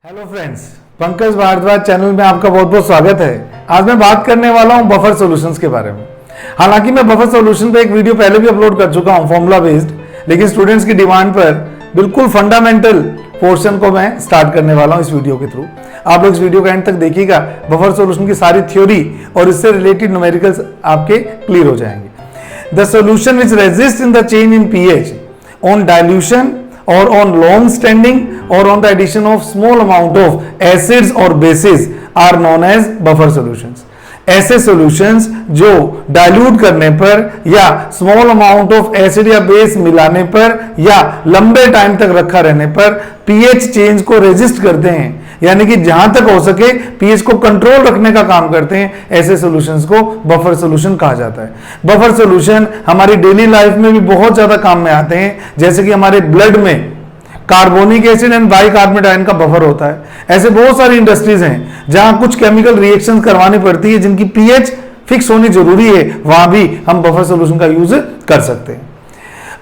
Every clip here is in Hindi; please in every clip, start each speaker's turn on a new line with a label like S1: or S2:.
S1: Hello friends, Pankaj Bhardwaj channel में आपका बहुत बहुत स्वागत है। आज मैं बात करने वाला हूं बफर सॉल्यूशंस के बारे में। हालांकि मैं बफर सॉल्यूशन पे एक वीडियो पहले भी अपलोड कर चुका हूं फॉर्मूला बेस्ड, लेकिन स्टूडेंट्स की डिमांड पर बिल्कुल फंडामेंटल पोर्शन को मैं स्टार्ट करने वाला हूं इस वीडियो के थ्रू। आप लोग इस वीडियो का एंड तक देखिएगा, बफर सॉल्यूशन की सारी थ्योरी और इससे रिलेटेड न्यूमेरिकल्स आपके क्लियर हो जाएंगे। The solution which resist in the change in pH on dilution or on long standing or on the addition of small amount of acids or bases are known as buffer solutions. ऐसे सॉल्यूशंस जो डाइल्यूट करने पर या स्मॉल अमाउंट ऑफ एसिड या बेस मिलाने पर या लंबे टाइम तक रखा रहने पर पीएच चेंज को रेजिस्ट करते हैं, यानी कि जहां तक हो सके पीएच को कंट्रोल रखने का काम करते हैं, ऐसे सॉल्यूशंस को बफर सॉल्यूशन कहा जाता है। बफर सॉल्यूशन हमारी डेली लाइफ में भी बहुत ज्यादा काम में आते हैं, जैसे कि हमारे ब्लड में carbonic acid and bicarbonate ion का बफर होता है। ऐसे बहुत सारी इंडस्ट्रीज हैं जहां कुछ केमिकल रिएक्शन करवानी पड़ती है जिनकी पीएच फिक्स होनी जरूरी है, वहां भी हम बफर सॉल्यूशन का यूज कर सकते हैं।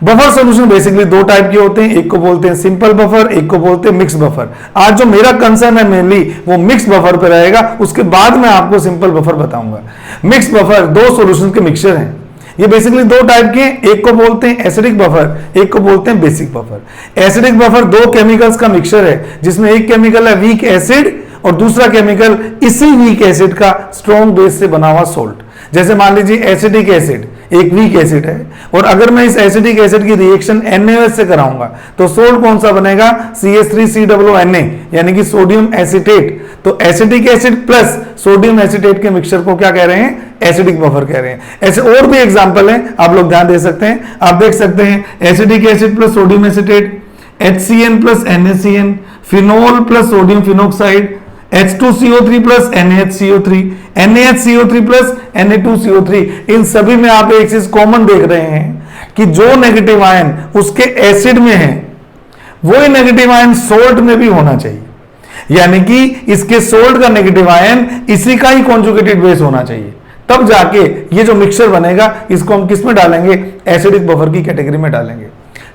S1: बफर सॉल्यूशन बेसिकली दो टाइप के होते हैं, एक को बोलते हैं सिंपल बफर, एक को बोलते हैं मिक्स बफर। आज जो मेरा कंसर्न है मेनली वो मिक्स बफर पे रहेगा, उसके बाद मैं आपको सिंपल बफर बताऊंगा। मिक्स बफर दो सॉल्यूशन के मिक्सचर हैं। ये बेसिकली दो टाइप के, एक को बोलते हैं एसिडिक बफर, एक को बोलते हैं बेसिक बफर। एसिडिक बफर दो केमिकल्स का मिक्सचर है, जिसमें एक केमिकल है वीक एसिड और दूसरा केमिकल इसी वीक एसिड का स्ट्रॉन्ग बेस से बना हुआ सोल्ट। जैसे मान लीजिए एसिडिक एसिड एक वीक एसिड है, और अगर मैं इस एसिडिक एसिड की रिएक्शन NaOH से कराऊंगा तो सोल्ट कौन सा बनेगा? CH3COONA, यानी कि सोडियम एसीटेट। तो acidic acid plus sodium acetate के मिक्सचर को क्या कह रहे हैं? एसिडिक बफर कह रहे हैं। ऐसे और भी एग्जांपल हैं, आप लोग ध्यान दे सकते हैं। आप देख सकते हैं acidic acid plus sodium acetate, HCN plus NaCN, phenol plus sodium phenoxide, H2CO3 plus NaHCO3, NaHCO3 plus Na2CO3। इन सभी में आप एक चीज कॉमन देख रहे हैं कि जो नेगेटिव आयन उसके एसिड में है वही नेगेटिव आयन सोल्ट में भी होना चाहिए, यानी कि इसके सोल्ट का नेगेटिव आयन इसी का ही कॉन्जुगेटेड बेस होना चाहिए। तब जाके ये जो मिक्सचर बनेगा इसको हम किस में डालेंगे? एसिडिक बफर की कैटेगरी में डालेंगे।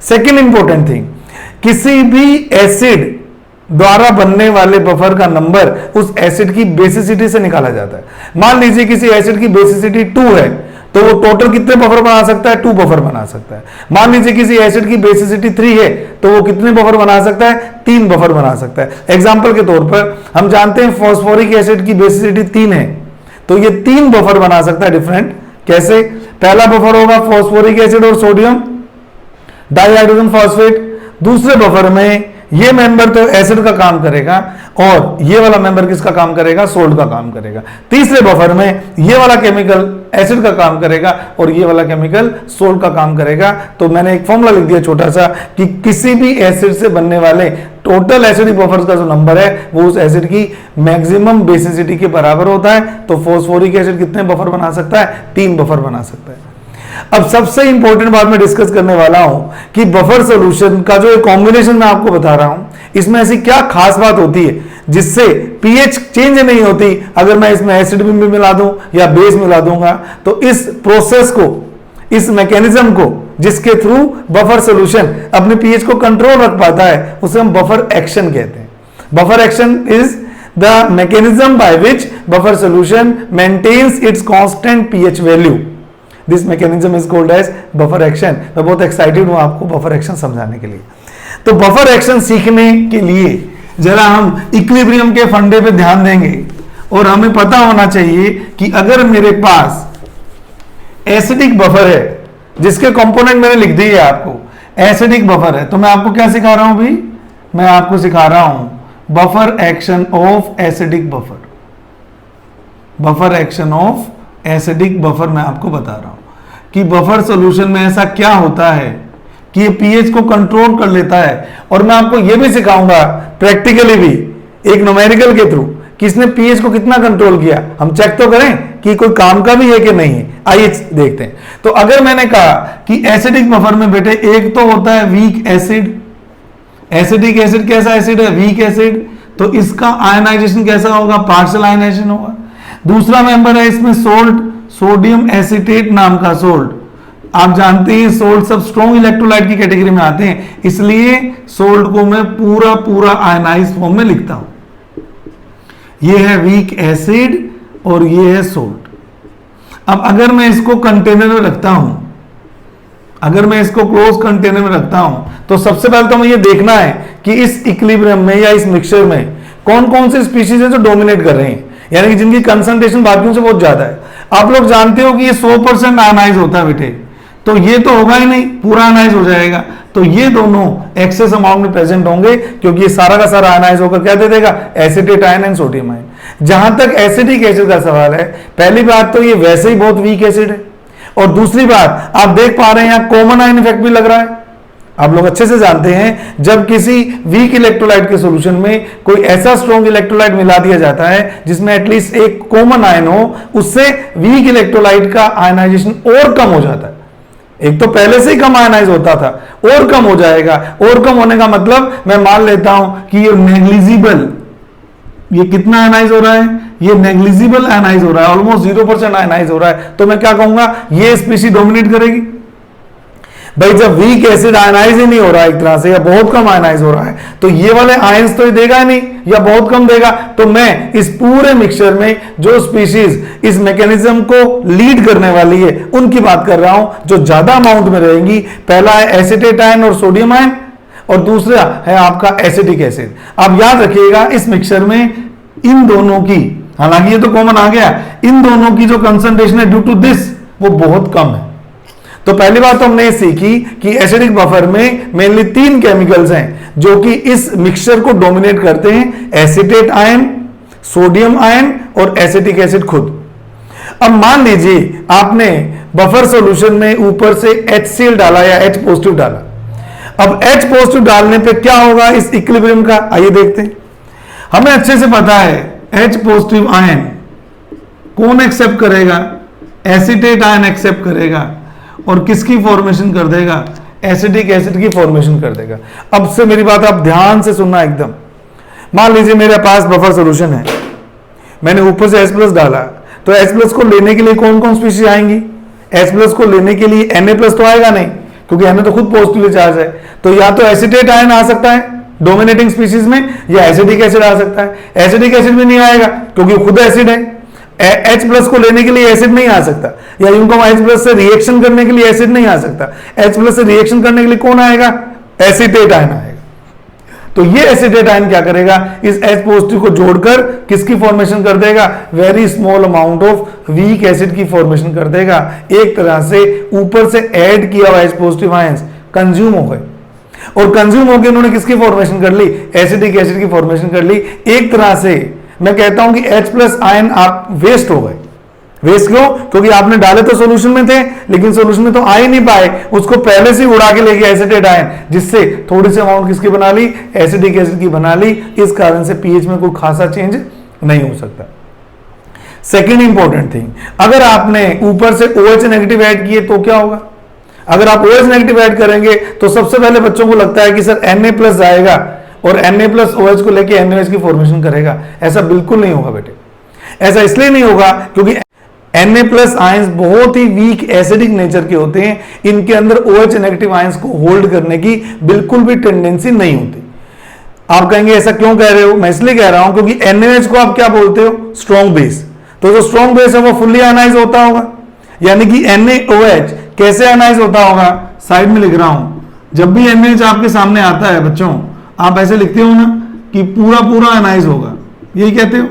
S1: सेकेंड इंपॉर्टेंट थिंग, किसी भी एसिड द्वारा बनने वाले बफर का नंबर उस एसिड की बेसिसिटी से निकाला जाता है। मान लीजिए किसी एसिड की बेसिसिटी 2 है तो वो टोटल कितने बफर बना सकता है? 2 बफर बना सकता है। मान लीजिए किसी एसिड की बेसिसिटी 3 है तो वो कितने बफर बना सकता है? 3 बफर बना सकता है। एग्जांपल के तौर पर हम जानते हैं फॉस्फोरिक एसिड की बेसिसिटी 3 है तो ये 3 बफर बना सकता है डिफरेंट। कैसे? पहला बफर होगा फॉस्फोरिक एसिड और सोडियम डाइहाइड्रोजन फॉस्फेट, दूसरे बफर में ये मेंबर तो एसिड का काम करेगा और ये वाला मेंबर किसका काम करेगा? सोल्ट का काम करेगा। तीसरे बफर में ये वाला केमिकल एसिड का काम करेगा और ये वाला केमिकल सोल्ट का काम करेगा। तो मैंने एक फॉर्मूला लिख दिया छोटा सा कि किसी भी एसिड से बनने वाले टोटल एसिडिक बफर्स का जो नंबर है वो उस एसिड की मैक्सिमम बेसिसिटी के बराबर होता है। तो फॉस्फोरिक एसिड कितने बफर बना सकता है? 3 बफर बना सकता है। अब सबसे इंपॉर्टेंट बात मैं डिस्कस करने वाला हूं कि बफर सॉल्यूशन का जो एक कॉम्बिनेशन मैं आपको बता रहा हूं, इसमें ऐसी क्या खास बात होती है जिससे पीएच चेंज नहीं होती अगर मैं इसमें एसिड भी मिला दूं या बेस मिला दूंगा। तो इस प्रोसेस को, इस मैकेनिज्म को जिसके थ्रू बफर सॉल्यूशन अपने पीएच को कंट्रोल रख पाता है उसे हम बफर एक्शन कहते हैं। Buffer action is the mechanism by which buffer solution maintains its constant pH value. This mechanism is called as buffer action. मैं बहुत एक्साइटेड हूं आपको बफर एक्शन समझाने के लिए। तो बफर एक्शन सीखने के लिए जरा हम इक्विलिब्रियम के फंडे पे ध्यान देंगे और हमें पता होना चाहिए कि अगर मेरे पास एसिडिक बफर है जिसके कंपोनेंट मैंने लिख दिए आपको, एसिडिक बफर है, तो मैं आपको क्या सिखा रहा हूं भाई? मैं आपको सिखा रहा हूं buffer action of acidic buffer. Buffer action of acidic buffer मैं आपको बता रहा हूं कि बफर सॉल्यूशन में ऐसा क्या होता है कि ये पीएच को कंट्रोल कर लेता है। और मैं आपको ये भी सिखाऊंगा प्रैक्टिकली भी एक न्यूमेरिकल के थ्रू कि इसने पीएच को कितना कंट्रोल किया। हम चेक तो करें कि कोई काम का भी है कि नहीं है। आइए देखते हैं। तो अगर मैंने कहा कि एसिडिक बफर में बेटे एक तो होता है वीक एसिड। एसिडिक एसिड कैसा एसिड है? Weak acid. तो इसका आयनाइजेशन कैसा होगा? पार्शियल आयनाइजेशन होगा। दूसरा मेंबर है इसमें सोल्ट, सोडियम एसीटेट नाम का सोल्ट। आप जानते हैं सोल्ट सब स्ट्रॉन्ग इलेक्ट्रोलाइट की कैटेगरी में आते हैं, इसलिए सोल्ट को मैं पूरा आयनाइज फॉर्म में लिखता हूं। ये है वीक एसिड और ये है सोल्ट। अब अगर मैं इसको कंटेनर में रखता हूं, अगर मैं इसको क्लोज कंटेनर में रखता हूं, तो सबसे पहले तो मुझे ये देखना है कि इस इक्विलिब्रियम में या इस मिक्सचर में कौन कौन से स्पीशीज है जो डोमिनेट कर रहे हैं, यानी कि जिनकी कंसंट्रेशन बाकियों से बहुत ज्यादा है। आप लोग जानते हो कि ये 100% आयनाइज होता है बेटे, तो ये तो होगा ही नहीं, पूरा आयनाइज हो जाएगा। तो ये दोनों एक्सेस अमाउंट में प्रेजेंट होंगे, क्योंकि ये सारा का सारा आयनाइज होकर क्या दे देगा, acetate ion and sodium ion. जहां तक एसिटिक एसिड का सवाल है, पहली बात तो ये वैसे ही बहुत वीक एसिड है, और दूसरी बात आप देख पा रहे हैं यहां कॉमन आयन इफेक्ट भी लग रहा है। आप लोग अच्छे से जानते हैं जब किसी वीक इलेक्ट्रोलाइट के सॉल्यूशन में कोई ऐसा स्ट्रॉन्ग इलेक्ट्रोलाइट मिला दिया जाता है जिसमें एटलीस्ट एक कॉमन आयन हो, उससे वीक इलेक्ट्रोलाइट का आयनाइजेशन और कम हो जाता है। एक तो पहले से ही कम आयनाइज होता था, और कम हो जाएगा। और कम होने का मतलब मैं मान लेता हूं कि ये नेग्लिजिबल, ये कितना आयनाइज हो रहा है, ये नेग्लिजिबल आयनाइज हो रहा है, ऑलमोस्ट 0% आयनाइज हो रहा है। तो मैं क्या कहूंगा, ये स्पीशीज डोमिनेट करेगी। भाई जब वीक एसिड आयनाइज ही नहीं हो रहा है एक तरह से, या बहुत कम आयनाइज हो रहा है, तो ये वाले आयंस तो ये देगा ही नहीं, या बहुत कम देगा। तो मैं इस पूरे मिक्सचर में जो स्पीशीज इस मैकेनिज्म को लीड करने वाली है उनकी बात कर रहा हूं, जो ज्यादा अमाउंट में रहेंगी। पहला है एसिटेट आयन और सोडियम आयन, और दूसरा है आपका एसिटिक एसिड। अब याद रखिएगा इस मिक्सचर में इन दोनों की, हालांकि ये तो कॉमन आ गया, इन दोनों की जो कंसंट्रेशन है ड्यू टू दिस वो बहुत कम है। तो पहली बात तो हमने ये सीखी कि एसिडिक बफर में मेनली 3 केमिकल्स हैं जो कि इस मिक्सचर को डोमिनेट करते हैं, एसिटेट आयन, सोडियम आयन और एसिटिक एसिड खुद। अब मान लीजिए आपने बफर सॉल्यूशन में ऊपर से HCl डाला या H पॉजिटिव डाला। अब H पॉजिटिव डालने पे क्या होगा इस इक्विलिब्रियम का, आइए देखते हैं। हमें अच्छे से पता है H पॉजिटिव आयन कौन एक्सेप्ट करेगा, एसिटेट आयन एक्सेप्ट करेगा, और किसकी फॉर्मेशन कर देगा, एसिटिक एसिड की फॉर्मेशन कर देगा। अब से मेरी बात आप ध्यान से सुनना एकदम। मान लीजिए मेरे पास बफर सॉल्यूशन है, मैंने ऊपर से H+ डाला, तो H+ को लेने के लिए कौन कौन स्पीशीज आएंगी, H+ को लेने के लिए Na+ तो आएगा नहीं, क्योंकि Na तो खुद पॉजिटिव चार्ज है। तो या तो एसिटेट आयन आ सकता है डोमिनेटिंग स्पीशीज में, या एसिटिक एसिड आ सकता है। एसिटिक एसिड भी नहीं आएगा क्योंकि खुद एसिड है। H+ को लेने के लिए एसिड नहीं आ सकता, या यूं कहूं H+ से रिएक्शन करने के लिए एसिड नहीं आ सकता। H+ से रिएक्शन करने के लिए कौन आएगा, एसिटेट आयन आएगा। तो ये एसिटेट आयन क्या करेगा, इस H पॉजिटिव को जोड़कर किसकी फॉर्मेशन कर देगा, very small amount of weak acid की फॉर्मेशन कर देगा। एक तरह से ऊपर से ऐड किया हुआ H पॉजिटिव आयंस कंज्यूम हो गए, और कंज्यूम होकर उन्होंने किसकी फॉर्मेशन कर ली, एसिटिक एसिड की फॉर्मेशन कर ली। एक तरह से मैं कहता हूं कि H+ आयन आप वेस्ट हो गए। वेस्ट क्यों, क्योंकि आपने डाले तो सॉल्यूशन में थे, लेकिन सॉल्यूशन में तो आ ही नहीं पाए, उसको पहले से उड़ा के ले गया एसिटेट आयन, जिससे थोड़ी सी अमाउंट किसकी बना ली, एसिटिक एसिड की बना ली। इस कारण से पीएच में कोई खासा चेंज नहीं हो सकता। सेकेंड इंपॉर्टेंट थिंग, अगर आपने ऊपर से OH नेगेटिव ऐड किए तो क्या होगा। अगर आप OH नेगेटिव ऐड करेंगे तो सबसे पहले बच्चों को लगता है कि सर Na+ आएगा और Na+ OH को लेके NaOH की फॉर्मेशन करेगा। ऐसा बिल्कुल नहीं होगा बेटे। ऐसा इसलिए नहीं होगा क्योंकि Na+ आयंस बहुत ही वीक एसिडिक नेचर के होते हैं, इनके अंदर OH नेगेटिव आयंस को होल्ड करने की बिल्कुल भी टेंडेंसी नहीं होती। आप कहेंगे ऐसा क्यों कह रहे हो, मैं इसलिए कह रहा हूं क्योंकि NaOH को आप क्या बोलते हो, स्ट्रॉन्ग बेस। तो जो स्ट्रॉन्ग बेस है वो फुल्ली आयनाइज होता होगा, यानी कि NaOH कैसे आयनाइज होता होगा, साइड में लिख रहा हूं। जब भी NaOH आपके सामने आता है बच्चों, आप ऐसे लिखते हो ना कि पूरा पूरा आयनाइज होगा, यही कहते हो।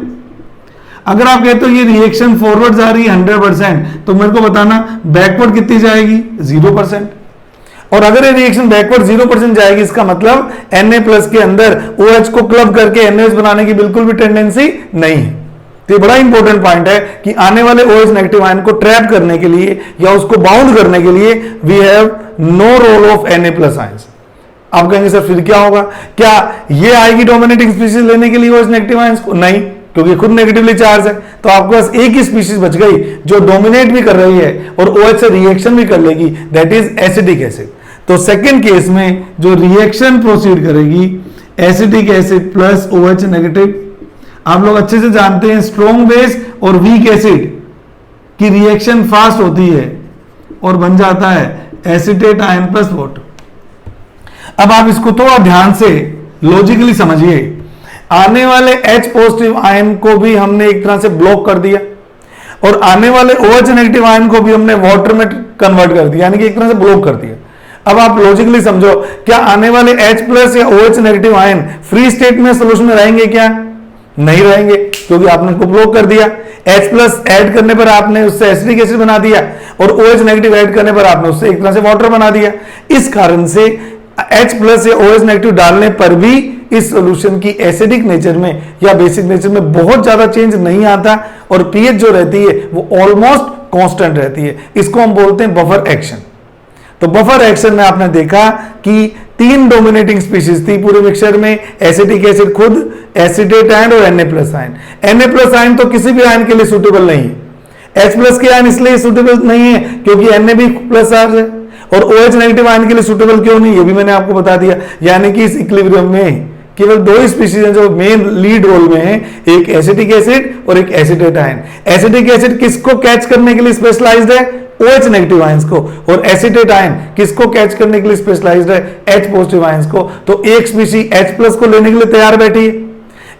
S1: अगर आप कहते हो ये रिएक्शन फॉरवर्ड जा रही है 100%, तो मेरे को बताना बैकवर्ड कितनी जाएगी, 0%। और अगर ये रिएक्शन बैकवर्ड 0% जाएगी, इसका मतलब Na+ के अंदर OH को क्लब करके NaOH बनाने की बिल्कुल भी टेंडेंसी नहीं है। तो ये बड़ा इंपॉर्टेंट पॉइंट है कि आने वाले OH नेगेटिव आयन को ट्रैप करने के लिए या उसको बाउंड करने के लिए we have no role of Na+ ions. आप कहेंगे सर फिर क्या होगा, क्या ये आएगी डोमिनेटिंग स्पीशीज लेने के लिए OH नेगेटिव आयंस को, नहीं, क्योंकि खुद नेगेटिवली चार्ज है। तो आपके पास एक ही स्पीशीज बच गई जो डोमिनेट भी कर रही है और OH से रिएक्शन भी कर लेगी, दैट इज एसिटिक एसिड। तो सेकेंड केस में जो रिएक्शन प्रोसीड करेगी, acetic acid plus OH negative. आप लोग अच्छे से जानते हैं स्ट्रॉन्ग बेस और वीक एसिड की रिएक्शन फास्ट होती है और बन जाता है एसिटेट आयन प्लस वाटर। अब आप इसको थोड़ा ध्यान से लॉजिकली समझिए। आने वाले H पॉजिटिव आयन को भी हमने एक तरह से ब्लॉक कर दिया और आने वाले OH नेगेटिव आयन को भी हमने वाटर में कन्वर्ट कर दिया, यानी कि एक तरह से ब्लॉक कर दिया। अब आप लॉजिकली समझो, क्या आने वाले H प्लस या OH negative ion free state में सोल्यूशन में रहेंगे? क्या नहीं रहेंगे, क्योंकि आपने उनको ब्लॉक कर दिया। H प्लस ऐड करने पर आपने उससे एसिटिक एसिड बना दिया और OH नेगेटिव ऐड करने पर आपने उससे एक तरह से वाटर बना दिया। इस कारण से H प्लस या OH नेगेटिव डालने पर भी इस सॉल्यूशन की एसिडिक नेचर में या बेसिक नेचर में बहुत ज्यादा चेंज नहीं आता और पीएच जो रहती है वो ऑलमोस्ट कांस्टेंट रहती है। इसको हम बोलते हैं बफर एक्शन। तो बफर एक्शन में आपने देखा कि 3 डोमिनेटिंग स्पीशीज थी पूरे मिक्सचर में, एसिटिक एसिड खुद, एसिटेट आयन और Na plus ion. Na plus ion तो किसी भी आयन के लिए सुटेबल नहीं है। H प्लस के आयन इसलिए सुटेबल नहीं है क्योंकि Na भी प्लस चार्ज है, और OH नेगेटिव आयन के लिए सुटेबल क्यों नहीं, ये भी मैंने आपको बता दिया। यानी कि इस इक्विलिब्रियम में केवल 2 ही स्पीशीज हैं जो मेन लीड रोल में हैं, एक एसिटिक एसिड और एक एसिटेट आयन। एसिटिक एसिड किसको कैच करने के लिए स्पेशलाइज्ड है? OH नेगेटिव आयंस को। और एसिटेट आयन किसको कैच करने के लिए स्पेशलाइज्ड है? H पॉजिटिव आयंस को। तो एक स्पीशीज H प्लस को लेने के लिए तैयार बैठी है,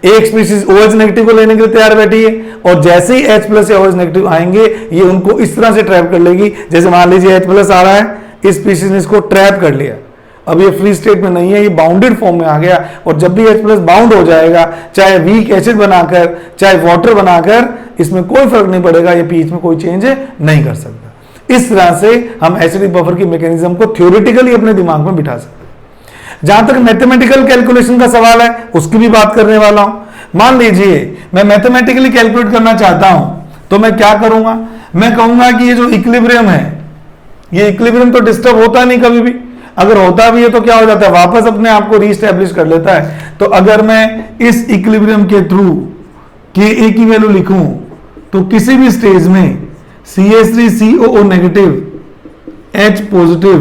S1: एक स्पीशीज OH नेगेटिव को लेने के लिए तैयार बैठी है, और जैसे ही H प्लस या OH नेगेटिव आएंगे ये उनको इस तरह से ट्रैप कर लेगी। जैसे मान लीजिए H प्लस आ रहा है, इस स्पीशीज ने इसको ट्रैप कर लिया, अब ये फ्री स्टेट में नहीं है, ये बाउंडेड फॉर्म में आ गया, और जब भी H प्लस बाउंड हो जाएगा, चाहे वीक एसिड बनाकर चाहे वाटर बनाकर, इसमें कोई फर्क नहीं पड़ेगा, ये पीएच में कोई चेंज नहीं कर सकता। इस तरह से हम एसिडिक बफर की मैकेनिज्म को थ्योरेटिकली अपने दिमाग में बिठा सकते हैं। जहां तक मैथमेटिकल कैलकुलेशन का सवाल है उसकी भी बात करने वाला हूं। मान लीजिए मैं मैथमेटिकली कैलकुलेट करना चाहता हूं, तो मैं क्या करूंगा? मैं कहूंगा कि ये जो इक्विलिब्रियम है, ये इक्विलिब्रियम तो डिस्टर्ब होता नहीं कभी भी, अगर होता भी है तो क्या हो जाता है, वापस अपने आप को रीस्टैब्लिश कर लेता है। तो अगर मैं इस इक्विलिब्रियम के थ्रू Ka की वैल्यू लिखूं तो किसी भी स्टेज में CH3COO negative H positive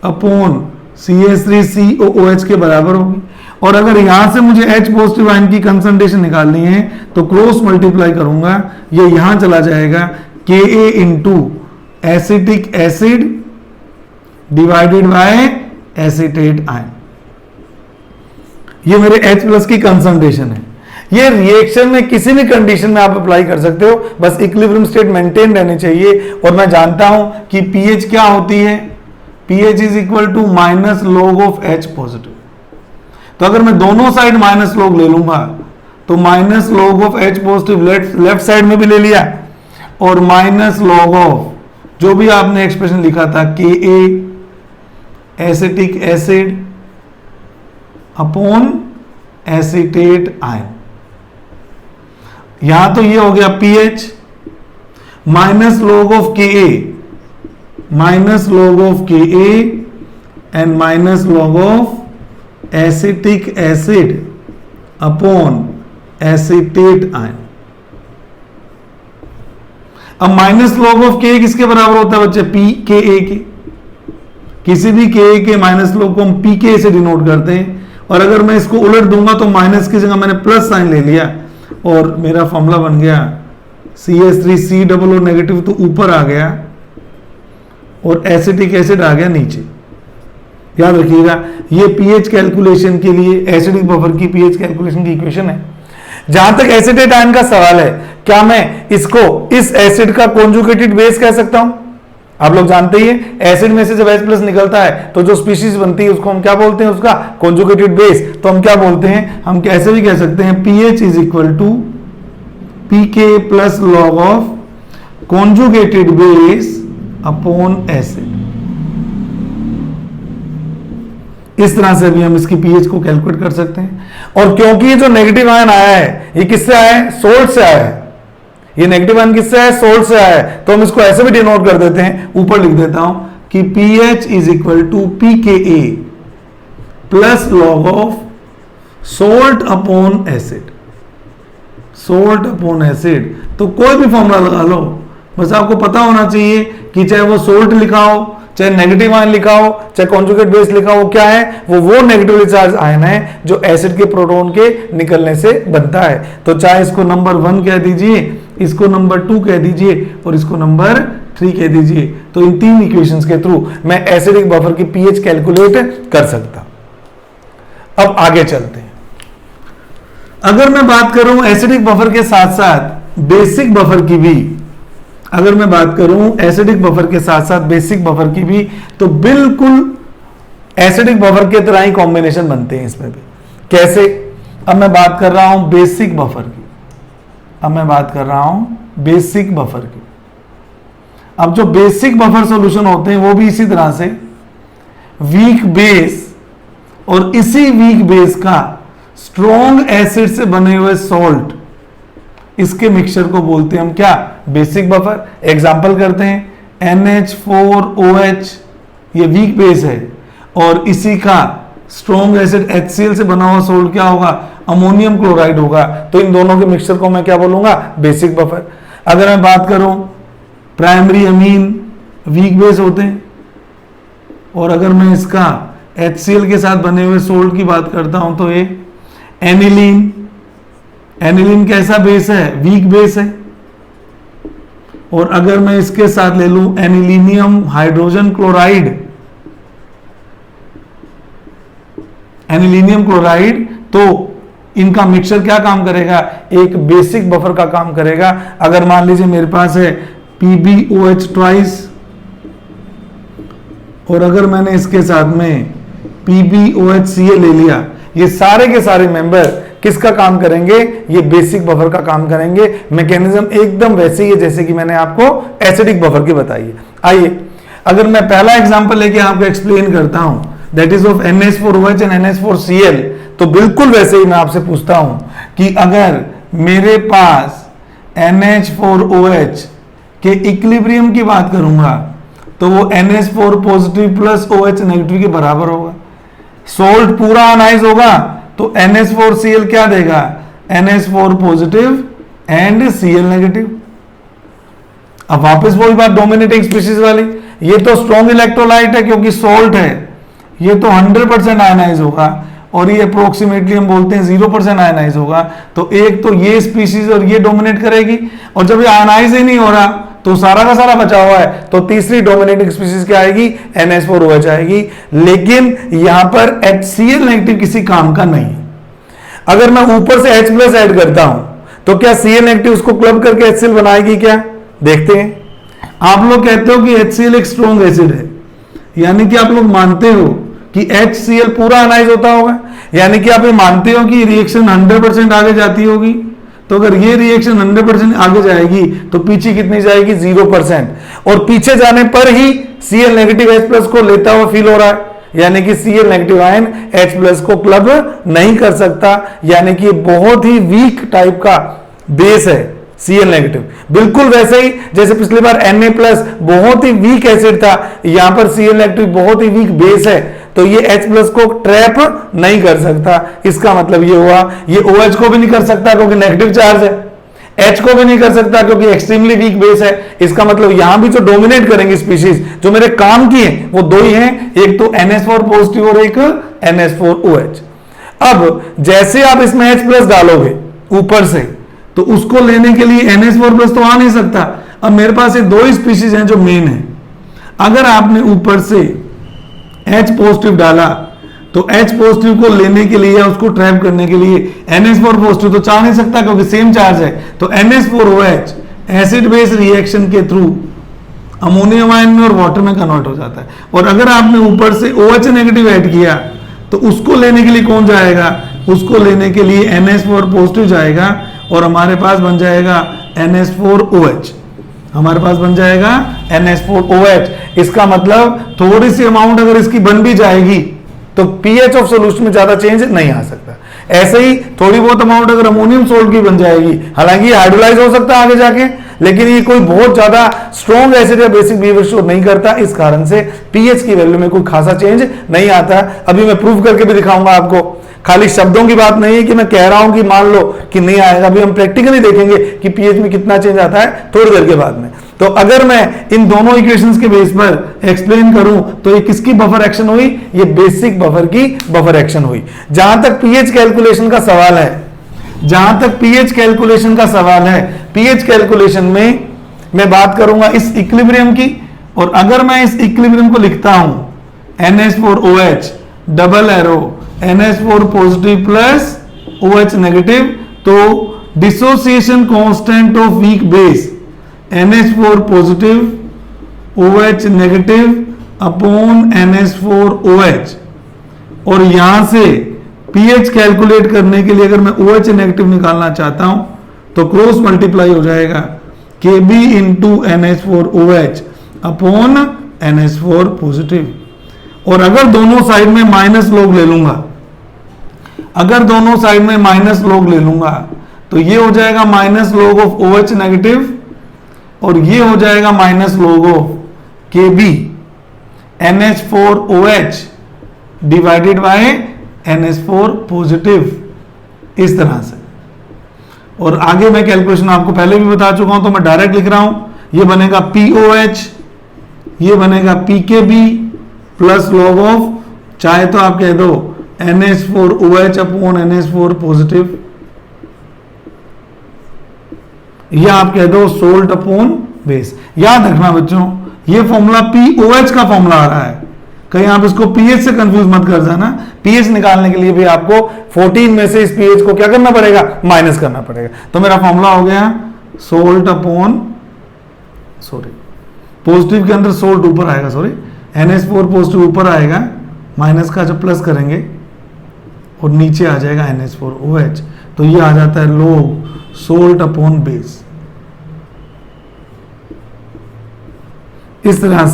S1: upon CH3COOH के बराबर होगी। और अगर यहां से मुझे H पॉजिटिव आयन की कंसंट्रेशन निकालनी है तो क्रॉस मल्टीप्लाई करूंगा, ये यहां चला जाएगा, Ka into acetic acid divided by acetate ion. ये मेरे H प्लस की कंसंट्रेशन है। ये रिएक्शन में किसी भी कंडीशन में आप अप्लाई कर सकते हो, बस इक्विलिब्रियम स्टेट मेंटेन रहनी चाहिए। और मैं जानता हूं कि पीएच क्या होती है, pH is equal to minus log of H positive. तो अगर मैं दोनों साइड माइनस लॉग ले लूंगा तो minus log of H positive left side में भी ले लिया, और माइनस लॉग ऑफ जो भी आपने एक्सप्रेशन लिखा था Ka acetic acid upon acetate ion. यहां तो ये हो गया pH minus log of Ka, minus log of Ka and minus log of acetic acid upon acetate ion. अब माइनस लॉग ऑफ Ka किसके बराबर होता है बच्चे? Pka के। किसी भी Ka के माइनस लॉग को हम Pk से डिनोट करते हैं, और अगर मैं इसको उलट दूंगा तो माइनस की जगह मैंने प्लस साइन ले लिया और मेरा फॉर्मूला बन गया CH3COO नेगेटिव तो ऊपर आ गया और एसिटिक एसिड आ गया नीचे। याद रखिएगा ये पीएच कैलकुलेशन के लिए एसिडिक बफर की पीएच कैलकुलेशन की इक्वेशन है। जहां तक एसिटेट आयन का सवाल है, क्या मैं इसको इस एसिड का कॉन्जुगेटेड बेस कह सकता हूं? आप लोग जानते ही हैं एसिड में से जब H प्लस निकलता है तो जो स्पीशीज बनती है उसको हम क्या बोलते हैं? उसका कॉन्जुगेटेड बेस। तो हम क्या बोलते हैं? हम कैसे भी कह सकते हैं pH is equal to Pk plus log of conjugated base upon acid. इस तरह से भी हम इसकी pH को कैलकुलेट कर सकते हैं। और क्योंकि ये जो नेगेटिव आयन आया है ये किससे आया है? सोल्ट से आया है। ये नेगेटिव आयन किससे आया है? सोल्ट से आया है। तो हम इसको ऐसे भी डिनोट कर देते हैं, ऊपर लिख देता हूं कि pH is equal to Pka plus log of salt upon acid. Salt upon acid तो कोई भी फॉर्मूला लगा लो, बस आपको पता होना चाहिए कि चाहे वो सोल्ट लिखा हो, चाहे नेगेटिव आयन लिखा हो, चाहे कॉन्जुगेट बेस लिखा हो, क्या है वो नेगेटिवली चार्ज आयन है जो एसिड के प्रोटॉन के निकलने से बनता है। तो चाहे इसको नंबर 1 कह दीजिए, इसको नंबर 2 कह दीजिए और इसको नंबर 3 कह दीजिए। तो इन 3 इक्वेशंस के थ्रू मैं एसिडिक बफर की पीएच कैलकुलेट कर सकता। अब आगे चलते हैं। अगर मैं बात करूं एसिडिक बफर के साथ साथ बेसिक बफर की भी, अगर मैं बात करूं एसिडिक बफर के साथ साथ बेसिक बफर की भी, तो बिल्कुल एसिडिक बफर के तरह ही कॉम्बिनेशन बनते हैं इसमें भी। कैसे? अब मैं बात कर रहा हूं बेसिक बफर की, अब मैं बात कर रहा हूं बेसिक बफर की। अब जो बेसिक बफर सॉल्यूशन होते हैं वो भी इसी तरह से वीक बेस और इसी वीक बेस का स्ट्रॉन्ग एसिड से बने हुए सॉल्ट, इसके मिक्सचर को बोलते हैं हम क्या? Basic buffer. एग्जांपल करते हैं NH4OH, ये वीक बेस है और इसी का स्ट्रॉन्ग एसिड HCl से बना हुआ सॉल्ट क्या होगा? अमोनियम क्लोराइड होगा। तो इन दोनों के मिक्सचर को मैं क्या बोलूंगा? Basic buffer. अगर मैं बात करूं प्राइमरी अमीन, वीक बेस होते हैं, और अगर मैं इसका HCl के साथ बने हुए सोल्ट की बात करता हूं तो ये एनिलीन, एनिलीन कैसा बेस है? वीक बेस है। और अगर मैं इसके साथ ले लूं anilinium hydrogen chloride, anilinium chloride, तो इनका मिक्सचर क्या काम करेगा? एक बेसिक बफर का काम करेगा। अगर मान लीजिए मेरे पास है PbOH ट्वाइस, और अगर मैंने इसके साथ में PbOHCl ले लिया, ये सारे के सारे मेंबर किसका काम करेंगे? ये बेसिक बफर का काम करेंगे। मैकेनिज्म एकदम वैसे ही है जैसे कि मैंने आपको एसिडिक बफर की बताई है। आइए अगर मैं पहला एग्जांपल लेके आपको एक्सप्लेन करता हूं, that is of NH4OH and NH4Cl, तो बिल्कुल वैसे ही मैं आपसे पूछता हूं कि अगर मेरे पास NH4OH के इक्विलिब्रियम की बात करूंगा तो वो NH4 positive plus OH negative के बराबर होगा। सोल्ट पूरा आनाइज होगा तो NH4Cl क्या देगा? NH4 positive and Cl negative. अब वापस वही बात डोमिनेटिंग स्पीशीज वाली, ये तो स्ट्रॉन्ग इलेक्ट्रोलाइट है क्योंकि सोल्ट है, ये तो 100% आयनाइज होगा, और ये अप्रोक्सीमेटली हम बोलते हैं 0% आयनाइज होगा। तो एक तो ये स्पीशीज और ये डोमिनेट करेगी, और जब ये आयनाइज ही नहीं हो रहा तो सारा का सारा बचा हुआ है, तो तीसरी डोमिनेटिंग स्पीशीज क्या आएगी? NH4OH आएगी। लेकिन यहां पर HCl नेगेटिव किसी काम का नहीं। अगर मैं ऊपर से H प्लस ऐड करता हूं तो क्या Cl नेगेटिव उसको क्लब करके HCl बनाएगी क्या? देखते हैं। आप लोग कहते हो कि HCl एक स्ट्रॉन्ग एसिड है, यानी कि आप लोग मानते हो कि HCl पूरा आयनाइज होता होगा, यानी कि आप ये मानते हो कि रिएक्शन 100% आगे जाती होगी। तो अगर ये रिएक्शन 100% आगे जाएगी तो पीछे कितनी जाएगी? 0%। और पीछे जाने पर ही Cl नेगेटिव H प्लस को लेता हुआ फील हो रहा है, यानी कि Cl negative ion H plus को क्लब नहीं कर सकता, यानी कि बहुत ही वीक टाइप का बेस है Cl नेगेटिव। बिल्कुल वैसे ही जैसे पिछली बार Na प्लस बहुत ही वीक एसिड था, यहां पर Cl नेगेटिव बहुत ही वीक बेस है, तो ये H प्लस को ट्रैप नहीं कर सकता। इसका मतलब ये हुआ ये OH को भी नहीं कर सकता क्योंकि नेगेटिव चार्ज है, H को भी नहीं कर सकता क्योंकि एक्सट्रीमली वीक बेस है। इसका मतलब यहां भी जो डोमिनेट करेंगे स्पीशीज जो मेरे काम की है वो दो ही हैं, एक तो NH4 पॉजिटिव और एक NH4OH। अब जैसे आप इसमें H प्लस डालोगे ऊपर से, तो उसको लेने के लिए NH4 प्लस तो आ नहीं सकता। अब मेरे पास ये दो ही स्पीशीज हैं जो मेन है। अगर आपने ऊपर से H पॉजिटिव डाला तो H पॉजिटिव को लेने के लिए या उसको ट्रैप करने के लिए NH4 पॉजिटिव तो चाह नहीं सकता क्योंकि सेम चार्ज है, तो NH4OH एसिड बेस रिएक्शन के थ्रू अमोनियम आयन में और वाटर में कन्वर्ट हो जाता है। और अगर आपने ऊपर से OH नेगेटिव ऐड किया तो उसको लेने के लिए कौन जाएगा? उसको लेने के लिए NH4 पॉजिटिव जाएगा और हमारे पास बन जाएगा NH4OH, हमारे पास बन जाएगा NH4OH। इसका मतलब थोड़ी सी अमाउंट अगर इसकी बन भी जाएगी तो पीएच ऑफ सॉल्यूशन में ज्यादा चेंज नहीं आ सकता। ऐसे ही थोड़ी बहुत अमाउंट अगर अमोनियम सोल्ट की बन जाएगी, हालांकि ये हाइड्रोलाइज हो सकता है आगे जाके, लेकिन ये कोई बहुत ज्यादा स्ट्रॉन्ग एसिड या बेसिक बिहेवियर शो नहीं करता, इस कारण से पीएच की वैल्यू में कोई खासा चेंज नहीं आता। अभी मैं प्रूव करके भी दिखाऊंगा आपको, खाली शब्दों की बात नहीं है कि मैं कह रहा हूं कि मान लो कि नहीं आएगा। अभी हम प्रैक्टिकली देखेंगे कि पीएच में कितना चेंज आता है थोड़ी देर के बाद में। तो अगर मैं इन दोनों इक्वेशंस के बेस पर एक्सप्लेन करूं तो ये किसकी बफर एक्शन हुई? ये बेसिक बफर की बफर एक्शन हुई। जहां तक पीएच कैलकुलेशन का सवाल है, जहां तक पीएच कैलकुलेशन का सवाल है, पीएच कैलकुलेशन में मैं बात करूंगा इस इक्विलिब्रियम की, और अगर मैं इस इक्विलिब्रियम को लिखता हूं NH4OH double arrow NH4 positive plus OH negative, तो dissociation constant of weak base NH4 positive OH negative upon NH4OH। और यहां से pH कैलकुलेट करने के लिए अगर मैं OH नेगेटिव निकालना चाहता हूं तो क्रॉस मल्टीप्लाई हो जाएगा Kb into NH4OH upon NH4 positive. और अगर दोनों साइड में माइनस लॉग ले लूंगा, अगर दोनों साइड में माइनस लॉग ले लूंगा तो ये हो जाएगा minus log of OH negative और ये हो जाएगा minus log of Kb NH4OH divided by NH4 positive, इस तरह से। और आगे मैं कैलकुलेशन आपको पहले भी बता चुका हूं तो मैं डायरेक्ट लिख रहा हूं। ये बनेगा POH, ये बनेगा PKB प्लस लॉग ऑफ, चाहे तो आप कह दो NH4OH अपॉन NH4 पॉजिटिव, या आप कह दो सोल्ट अपॉन बेस। याद रखना बच्चों, ये फॉर्मूला POH का फॉर्मूला आ रहा है, कहीं आप इसको pH से कंफ्यूज मत कर जाना। pH निकालने के लिए भी आपको 14 में से इस pH को क्या करना पड़ेगा, माइनस करना पड़ेगा। तो मेरा फॉर्मूला हो गया सोल्ट अपॉन, सॉरी पॉजिटिव के अंदर सोल्ट ऊपर आएगा, सॉरी NH4 पॉजिटिव ऊपर आएगा, माइनस का जब प्लस करेंगे और नीचे आ जाएगा NH4OH, तो ये आ जाता है लॉग सोल्ट अपॉन बेस। इस तरह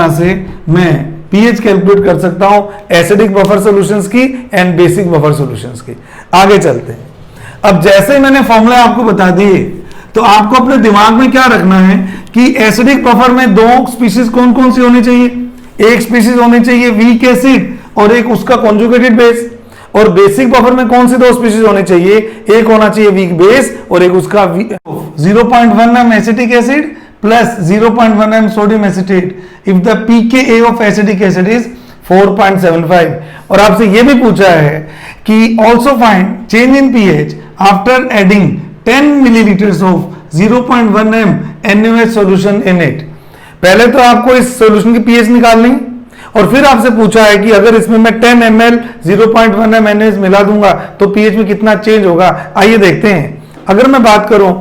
S1: से मैं pH कैलकुलेट कर सकता हूं एसिडिक बफर सॉल्यूशंस की एंड बेसिक बफर सॉल्यूशंस की। आगे चलते हैं। अब जैसे मैंने फॉर्मूला आपको बता दिए तो आपको अपने दिमाग में क्या रखना है कि एसिडिक बफर में दो स्पीशीज कौन कौन सी होनी चाहिए। एक स्पीशीज होनी चाहिए वीक एसिड और एक उसका कॉन्जुगेटेड बेस। और बेसिक बफर में कौन सी दो स्पीशीज होनी चाहिए, एक होना चाहिए वीक बेस और एक उसका 0.1 m acetic acid plus 0.1 m sodium acetate if the pKa of acetic acid is 4.75। और आपसे यह भी पूछा है कि also find change in pH after adding 10 milliliters of 0.1 m NaOH solution in it। पहले तो आपको इस सॉल्यूशन की pH निकालनी और फिर आपसे पूछा है कि अगर इसमें मैं 10 ml 0.1 m NaOH मिला दूंगा तो pH में कितना चेंज होगा। आइए देखते हैं। अगर मैं बात करूं,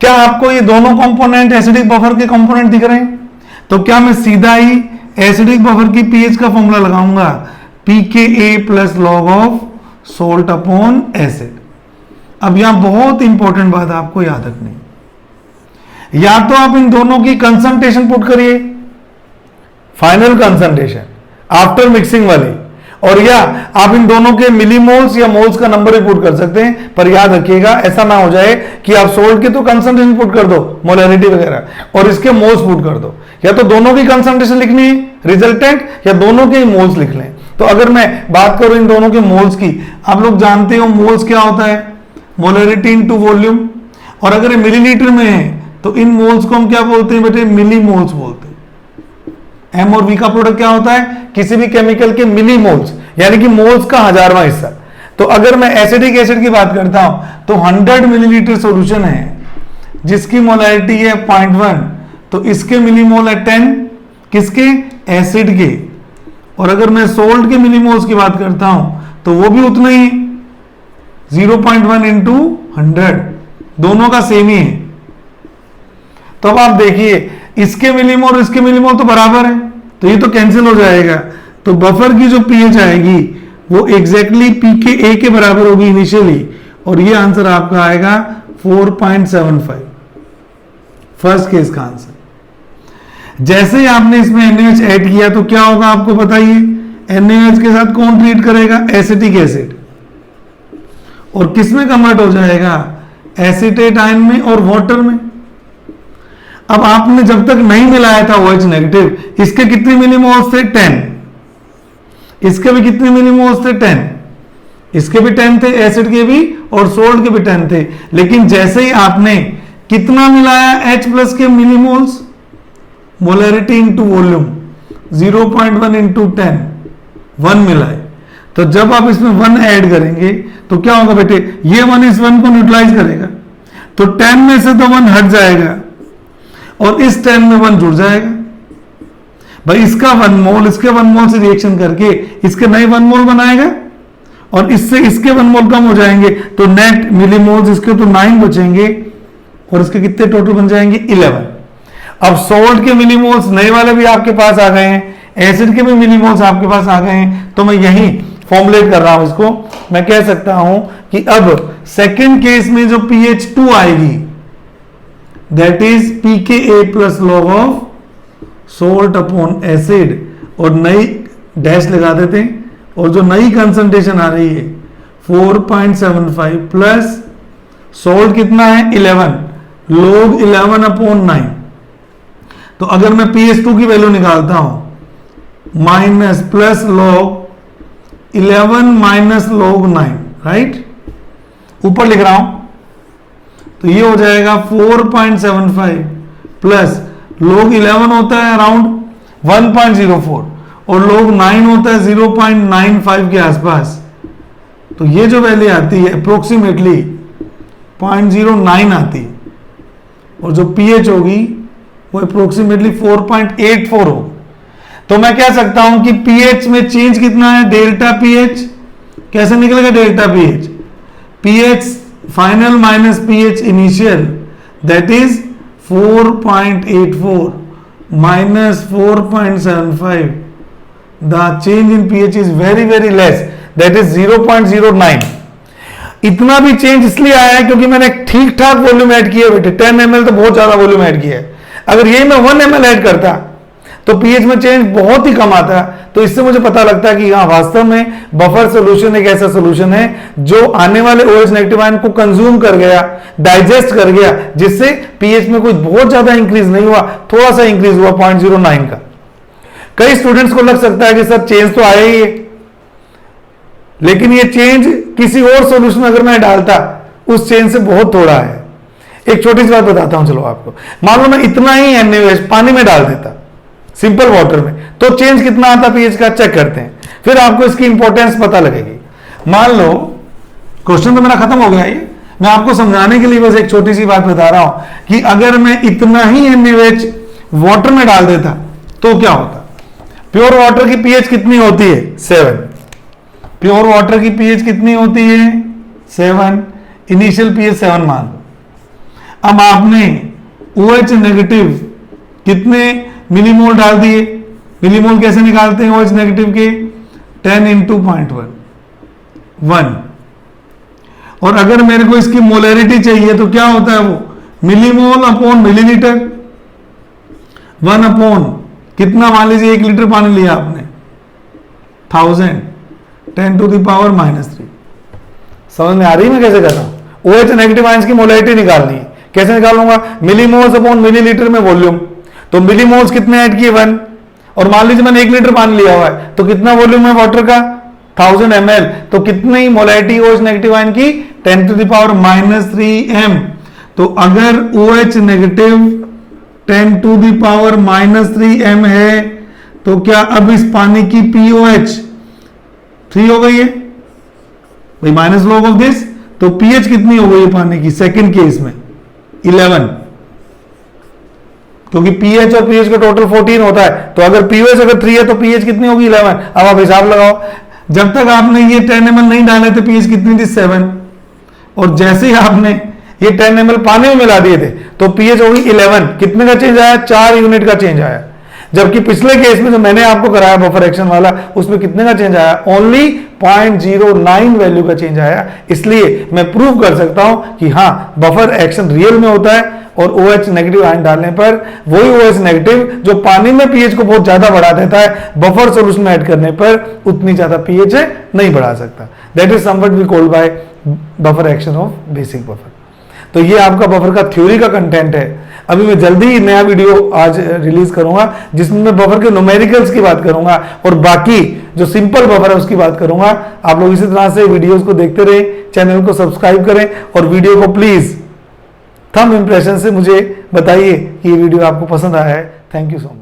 S1: क्या आपको ये दोनों कंपोनेंट एसिडिक बफर के कंपोनेंट दिख रहे हैं, तो क्या मैं सीधा ही एसिडिक बफर की pH का फॉर्मूला लगाऊंगा pKa plus log of salt upon acid. अब यहां बहुत इंपॉर्टेंट बात आपको याद रखनी, या तो आप इन दोनों की कंसंट्रेशन पुट करिए, फाइनल कंसंट्रेशन आफ्टर मिक्सिंग वाली, और या आप इन दोनों के मिलीमोल्स या मोल्स का नंबर भी पुट कर सकते हैं। पर याद रखिएगा ऐसा ना हो जाए कि आप सोल्ट के तो कंसंट्रेशन पुट कर दो, मोलैरिटी वगैरह, और इसके मोल्स पुट कर दो। या तो दोनों की कंसंट्रेशन लिखनी है रिजल्टेंट, या दोनों के मोल्स लिख लें। तो अगर मैं बात करूं इन दोनों के मोल्स की, आप लोग जानते हो मोल्स क्या होता है, मोलैरिटी इनटू वॉल्यूम। और अगर ये मिलीलीटर में है तो इन मोल्स को हम क्या बोलते हैं बेटे, मिली मोल्स बोलते हैं। एम और वी का प्रोडक्ट क्या होता है, किसी भी केमिकल के मिली मोल्स, यानी कि मोल्स का 1000वां हिस्सा। तो अगर मैं एसिडिक एसिड की बात करता हूं तो 100 मिलीलीटर सॉल्यूशन है जिसकी मोलैरिटी है 0.1, तो इसके मिलीमोल है 10, किसके, एसिड के। और अगर मैं सोल्ट के मिलीमोल्स की बात करता हूं तो वो भी उतना ही 0.1 इंटू 100, दोनों का सेम ही है। तो अब आप देखिए इसके मिलीमोल और इसके मिलीमोल तो बराबर है, तो ये तो कैंसिल हो जाएगा। तो बफर की जो pH आएगी वो एग्जैक्टली pKa के बराबर होगी इनिशियली, और ये आंसर आपका आएगा 4.75, फर्स्ट केस का आंसर। जैसे ही आपने इसमें NaOH ऐड किया तो क्या होगा आपको बताइए, NaOH के साथ कौन ट्रीट करेगा, एसिटिक एसिड, और किस में कन्वर्ट हो जाएगा, एसीटेट आयन में और वाटर में। अब आपने जब तक नहीं मिलाया था OH नेगेटिव, इसके कितने मिलीमोल्स थे, 10, इसके भी कितने मिलीमोल्स थे, 10, इसके भी 10 थे, एसिड के भी और सोल्ट के भी 10 थे। लेकिन जैसे ही आपने कितना मिलाया H प्लस के millimoles, molarity into volume 0.1 into 10, 1 मिलाए। तो जब आप इसमें 1 ऐड करेंगे तो क्या होगा बेटे, ये 1 इस 1 को न्यूट्रलाइज करेगा, तो 10 में से तो 1 हट जाएगा और इस 10 में 1 जुड़ जाएगा। भाई इसका 1 मोल इसके 1 मोल से रिएक्शन करके इसके नए 1 मोल बनाएगा और इससे इसके 1 मोल कम हो जाएंगे, तो नेट मिलीमोल्स इसके तो 9 बचेंगे और इसके कितने टोटल बन जाएंगे 11। अब सॉल्ट के मिलीमोल्स नए वाले भी आपके पास आ गए हैं, एसिड के भी मिलीमोल्स आपके पास आ गए हैं, तो मैं यही फॉर्मुलेट कर रहा हूं इसको। मैं कह सकता हूं कि अब सेकेंड केस में जो pH2 आएगी that is pKa plus log of salt upon acid, और नई डैश लगा देते हैं, और जो नई कंसंट्रेशन आ रही है 4.75 प्लस सोल्ट कितना है 11, log 11 अपॉन 9। तो अगर मैं pH2 की वैल्यू निकालता हूं minus plus log 11 minus log 9, right, ऊपर लिख रहा हूं, तो ये हो जाएगा 4.75 प्लस log 11 होता है अराउंड 1.04 और log 9 होता है 0.95 के आसपास, तो ये जो वैल्यू आती है अप्रोक्सीमेटली 0.09 आती है, और जो pH होगी वो अप्रोक्सीमेटली 4.84 होगी। तो मैं कह सकता हूं कि pH में चेंज कितना है, डेल्टा pH। कैसे निकलेगा delta pH? pH final minus pH initial, that is 4.84 minus 4.75, the change in pH is very very less, that is 0.09। इतना भी चेंज इसलिए आया है क्योंकि मैंने ठीक ठाक वॉल्यूम ऐड किया बेटे, 10 ml तो बहुत ज्यादा वॉल्यूम ऐड किया है। अगर ये मैं 1 ml ऐड करता तो pH में चेंज बहुत ही कम आता। तो इससे मुझे पता लगता है कि हाँ वास्तव में बफर सोल्यूशन एक ऐसा सोल्यूशन है जो आने वाले OH नेगेटिव आयन को कंज्यूम कर गया, डाइजेस्ट कर गया, जिससे pH में कोई बहुत ज्यादा इंक्रीज नहीं हुआ, थोड़ा सा इंक्रीज हुआ 0.09 का। कई स्टूडेंट्स को लग सकता है कि सर चेंज तो आया ही है, लेकिन ये चेंज किसी और सोल्यूशन अगर मैं डालता उस चेंज से बहुत थोड़ा है। एक छोटी सी बात बताता हूं चलो आपको, मान लो मैं इतना ही NaOH पानी में डाल देता सिंपल वाटर में, तो चेंज कितना आता pH का, चेक करते हैं, फिर आपको इसकी इंपॉर्टेंस पता लगेगी। मान लो क्वेश्चन तो मेरा खत्म हो गया, ये मैं आपको समझाने के लिए बस एक छोटी सी बात बता रहा हूं कि अगर मैं इतना ही NaOH वाटर में डाल देता तो क्या होता। प्योर वाटर की pH कितनी होती है 7, प्योर वाटर की pH कितनी होती है 7, इनिशियल pH 7 मान लो। अब आपने OH नेगेटिव कितने मिलीमोल डाल दिए, मिलीमोल कैसे निकालते हैं OH नेगेटिव के, 10 into 0.1, और अगर मेरे को इसकी मोलैरिटी चाहिए तो क्या होता है वो मिलीमोल अपॉन मिलीलीटर, 1 अपॉन कितना, मान लीजिए 1 लीटर पानी लिया आपने 1000, 10 to the power -3। समझ में आ रही है मैं कैसे कर रहा हूं। OH नेगेटिव आयंस की मोलैरिटी निकालनी है, कैसे निकालूंगा, मिलीमोल्स अपॉन मिलीलीटर में वॉल्यूम, तो मिलीमोल्स कितने ऐड किए 1, और मान लीजिए मैंने 1 लीटर पानी लिया हुआ है तो कितना वॉल्यूम है वाटर का 1000 ml, तो कितनी मोलैरिटी OH नेगेटिव आयन की 10 to the power -3 m। तो अगर OH negative 10 to the power -3 m है तो क्या अब इस पानी की pOH 3 हो गई है भाई, माइनस लॉग ऑफ दिस, तो pH कितनी हो गई है पानी की सेकंड केस में 11, क्योंकि pH और pH का टोटल 14 होता है, तो अगर pOH अगर 3 है तो pH कितनी होगी 11। अब आप हिसाब लगाओ, जब तक आपने ये 10 ml नहीं डाले थे pH कितनी थी 7, और जैसे ही आपने ये 10 ml पानी में मिला दिए थे तो pH होगी 11। कितने का चेंज आया, 4 यूनिट का चेंज आया। जबकि पिछले केस में जो मैंने आपको कराया बफर एक्शन वाला, उसमें कितने का चेंज आया, ओनली 0.09 वैल्यू का चेंज आया। इसलिए मैं प्रूव कर सकता हूं कि हाँ बफर एक्शन रियल में होता है, और OH नेगेटिव आयन डालने पर वही OH नेगेटिव जो पानी में pH को बहुत ज्यादा बढ़ा देता है, बफर सॉल्यूशन में ऐड करने पर उतनी ज्यादा pH नहीं बढ़ा सकता। That is somewhat we called by buffer action of basic buffer. तो ये आपका बफर का थ्योरी का कंटेंट है। अभी मैं जल्दी ही नया वीडियो आज रिलीज करूंगा जिसमें मैं बफर के न्यूमेरिकल्स की बात करूंगा और बाकी जो सिंपल बफर है उसकी बात करूंगा। आप लोग इसी तरह से वीडियोस को देखते रहे, चैनल को सब्सक्राइब करें और वीडियो को प्लीज थंब इंप्रेशन से मुझे बताइए कि ये वीडियो आपको पसंद आया है। Thank you so much.